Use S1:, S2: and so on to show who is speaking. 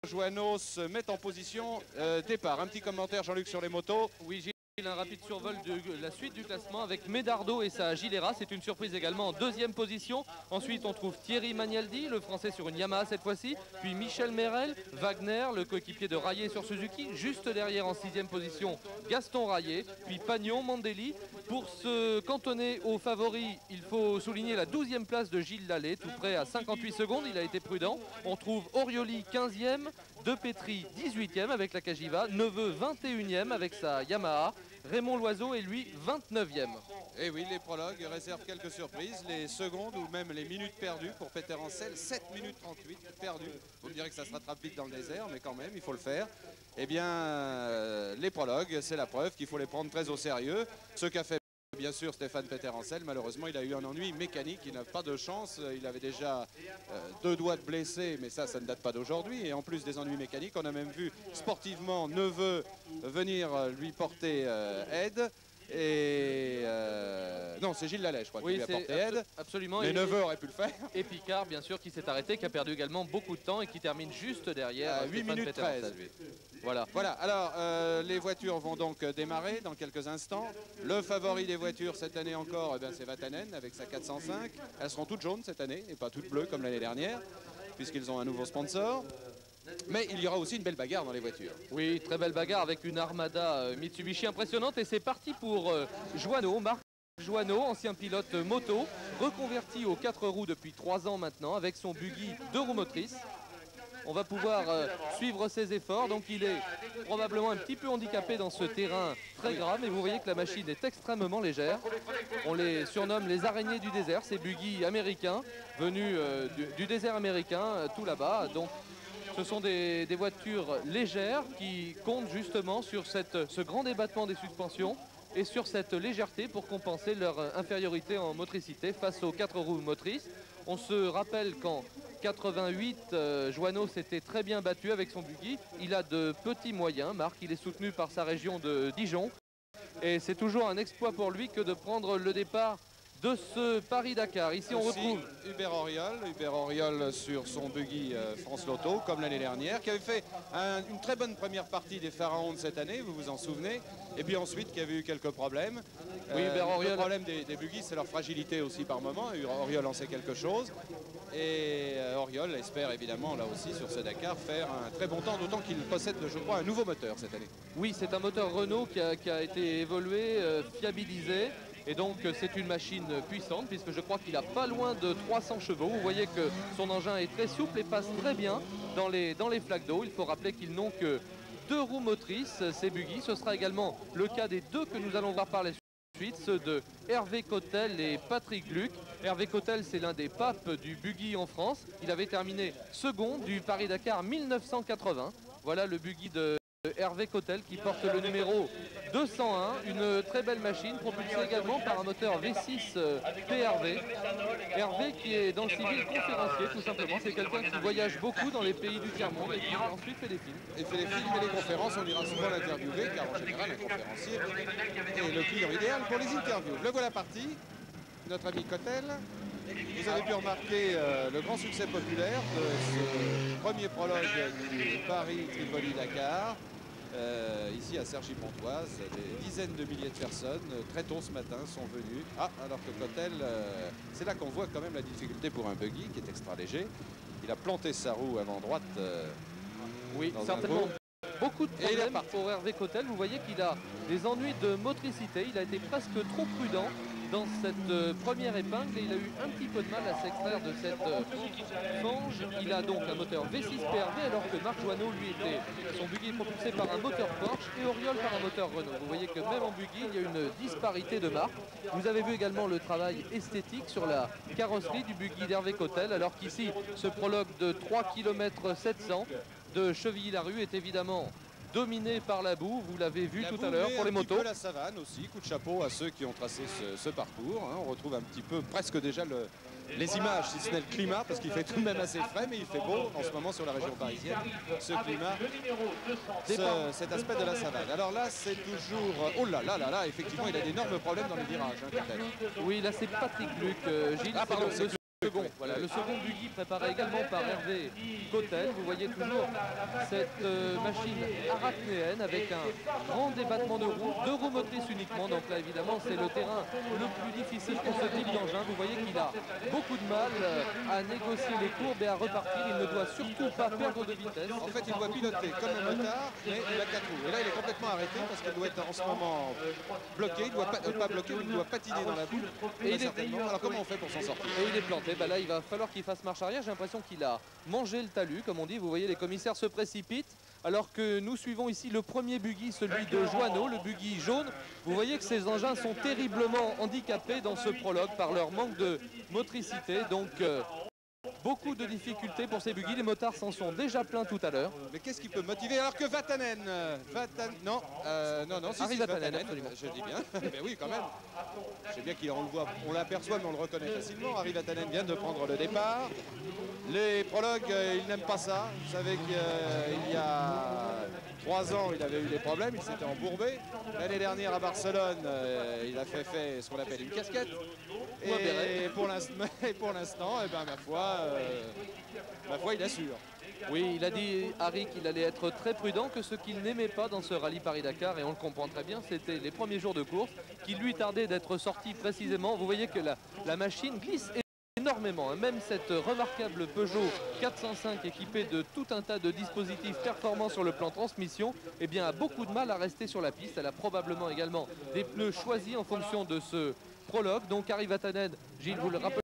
S1: Joanneau se met en position départ. Un petit commentaire, Jean-Luc, sur les motos.
S2: Oui, Gilles, un rapide survol de la suite du classement avec Medardo et sa Gilera. C'est une surprise également en deuxième position. Ensuite, on trouve Thierry Magnaldi, le français sur une Yamaha cette fois-ci. Puis Michel Merel, Wagner, le coéquipier de Rayet sur Suzuki. Juste derrière en sixième position, Gaston Rayet. Puis Pagnon, Mandelli. Pour se cantonner aux favoris, il faut souligner la 12e place de Gilles Lallet, tout près à 58 secondes. Il a été prudent. On trouve Orioli 15e, De Petry 18e avec la Cagiva, Neveu 21e avec sa Yamaha. Raymond Loiseau est lui 29e.
S1: Et oui, les prologues réservent quelques surprises. Les secondes ou même les minutes perdues pour Peter Ancel, 7 minutes 38 perdues. Vous me direz que ça se rattrape vite dans le désert, mais quand même, il faut le faire. Eh bien, les prologues, c'est la preuve qu'il faut les prendre très au sérieux. Ce qu'a fait bien sûr Stéphane Peter Ancel, malheureusement il a eu un ennui mécanique, il n'a pas de chance, il avait déjà 2 doigts de blessé, mais ça ne date pas d'aujourd'hui, et en plus des ennuis mécaniques, on a même vu sportivement Neveu venir lui porter aide, et non, c'est Gilles Lallet je crois qui lui a porté aide,
S2: absolument,
S1: mais Neveu aurait pu le faire.
S2: Et Picard bien sûr qui s'est arrêté, qui a perdu également beaucoup de temps et qui termine juste derrière
S1: 8 minutes 13. Voilà, alors les voitures vont donc démarrer dans quelques instants. Le favori des voitures cette année encore, eh c'est Vatanen avec sa 405. Elles seront toutes jaunes cette année et pas toutes bleues comme l'année dernière, puisqu'ils ont un nouveau sponsor. Mais il y aura aussi une belle bagarre dans les voitures.
S2: Oui, très belle bagarre avec une Armada Mitsubishi impressionnante. Et c'est parti pour Joanneau, Marc Joanneau, ancien pilote moto, reconverti aux 4 roues depuis 3 ans maintenant, avec son buggy 2 roues motrices. On va pouvoir suivre ses efforts. Donc il est probablement un petit peu handicapé dans ce terrain très grave. Mais vous voyez que la machine est extrêmement légère. On les surnomme les araignées du désert, ces buggy américains venus du désert américain, tout là-bas. Donc ce sont des voitures légères qui comptent justement sur ce grand débattement des suspensions et sur cette légèreté pour compenser leur infériorité en motricité face aux 4 roues motrices. On se rappelle qu'en 88, Joanneau s'était très bien battu avec son buggy. Il a de petits moyens. Marc, il est soutenu par sa région de Dijon. Et c'est toujours un exploit pour lui que de prendre le départ de ce Paris-Dakar. Ici, on retrouve
S1: Hubert Auriol sur son buggy France Loto, comme l'année dernière, qui avait fait une très bonne première partie des Pharaons de cette année, vous vous en souvenez, et puis ensuite qui avait eu quelques problèmes.
S2: Oui,
S1: le problème des buggy, c'est leur fragilité aussi par moment. Auriol en sait quelque chose. Et Auriol espère évidemment, là aussi, sur ce Dakar, faire un très bon temps, d'autant qu'il possède, je crois, un nouveau moteur cette année.
S2: Oui, c'est un moteur Renault qui a été évolué, fiabilisé. Et donc c'est une machine puissante puisque je crois qu'il a pas loin de 300 chevaux. Vous voyez que son engin est très souple et passe très bien dans les flaques d'eau. Il faut rappeler qu'ils n'ont que 2 roues motrices, ces buggy. Ce sera également le cas des 2 que nous allons voir par la suite, ceux de Hervé Cottel et Patrick Luc. Hervé Cottel, c'est l'un des papes du buggy en France. Il avait terminé second du Paris-Dakar 1980. Voilà le buggy de Hervé Cottel qui porte le numéro 201, une très belle machine propulsée également par un moteur V6 PRV. Hervé qui est dans le civil conférencier tout simplement, c'est quelqu'un qui voyage beaucoup dans les pays du tiers-monde et qui ensuite fait des films.
S1: Et fait des films et des conférences, on ira souvent l'interviewer car en général un conférencier est le client idéal pour les interviews. Le voilà parti, notre ami Cottel. Vous avez pu remarquer le grand succès populaire de ce premier prologue du Paris-Tripoli-Dakar. Ici à Cergy-Pontoise, des dizaines de milliers de personnes très tôt ce matin sont venues. Alors que Cottel, c'est là qu'on voit quand même la difficulté pour un buggy qui est extra léger. Il a planté sa roue avant droite.
S2: Oui, certainement. Beaucoup de problèmes pour Hervé Cottel. Vous voyez qu'il a des ennuis de motricité. Il a été presque trop prudent dans cette première épingle et il a eu un petit peu de mal à s'extraire de cette fange. Il a donc un moteur V6 PRV alors que Marc Joanneau, lui, son buggy est propulsé par un moteur Porsche et Auriol par un moteur Renault. Vous voyez que même en buggy, il y a une disparité de marques. Vous avez vu également le travail esthétique sur la carrosserie du buggy d'Hervé Cottel alors qu'ici, ce prologue de 3 km 700 de Chevilly-la-Rue est évidemment dominé par la boue, vous l'avez vu tout à l'heure pour les motos.
S1: Un petit peu la savane aussi, coup de chapeau à ceux qui ont tracé ce parcours. On retrouve un petit peu presque déjà les images, si ce n'est le climat, parce qu'il fait tout de même assez frais, mais il fait beau en ce moment sur la région parisienne, ce climat, cet aspect de la savane. Alors là, c'est toujours... Oh là là là là, effectivement, il a d'énormes problèmes dans les virages.
S2: Oui, là c'est Patrick Luc, Gilles.
S1: Pardon,
S2: second, voilà, le second buggy préparé également par Hervé Cotel. Vous voyez toujours cette machine arachnéenne avec un grand débattement de roues, 2 roues motrices uniquement. Donc là évidemment c'est le terrain le plus difficile pour ce type d'engin. Vous voyez qu'il a beaucoup de mal à négocier les courbes et à repartir. Il ne doit surtout pas perdre de vitesse.
S1: En fait, il doit piloter comme un motard, mais il a 4 roues. Et là, il est complètement arrêté parce qu'il doit être en ce moment bloqué. Il doit pas bloqué, il doit patiner dans la boue.
S2: Et il est...
S1: Alors comment on fait pour s'en sortir?
S2: Et il est planté. Bah là, il va falloir qu'il fasse marche arrière. J'ai l'impression qu'il a mangé le talus, comme on dit. Vous voyez, les commissaires se précipitent. Alors que nous suivons ici le premier buggy, celui de Joanneau, le buggy jaune. Vous voyez que ces engins sont terriblement handicapés dans ce prologue par leur manque de motricité. Donc beaucoup de difficultés pour ces buggy. Les motards s'en sont déjà plaints tout à l'heure.
S1: Mais qu'est-ce qui peut motiver alors que Vatanen, non,
S2: Harry Vatanen, absolument.
S1: Je dis bien, mais oui quand même. Je sais bien qu'on le voit, on l'aperçoit mais on le reconnaît facilement. Harry Vatanen vient de prendre le départ. Les prologues, ils n'aiment pas ça. Vous savez qu'il y a 3 ans, il avait eu des problèmes, il s'était embourbé. L'année dernière à Barcelone, il a fait ce qu'on appelle une casquette. Et pour l'instant, eh ben, ma foi, il assure.
S2: Oui, il a dit, Harry, qu'il allait être très prudent, que ce qu'il n'aimait pas dans ce rallye Paris-Dakar, et on le comprend très bien, c'était les premiers jours de course, qu'il lui tardait d'être sorti précisément. Vous voyez que la machine glisse énormément, hein. Même cette remarquable Peugeot 405 équipée de tout un tas de dispositifs performants sur le plan transmission, eh bien, a beaucoup de mal à rester sur la piste. Elle a probablement également des pneus choisis en fonction de ce prologue. Donc Harry Vatanen, Gilles, vous le rappelez.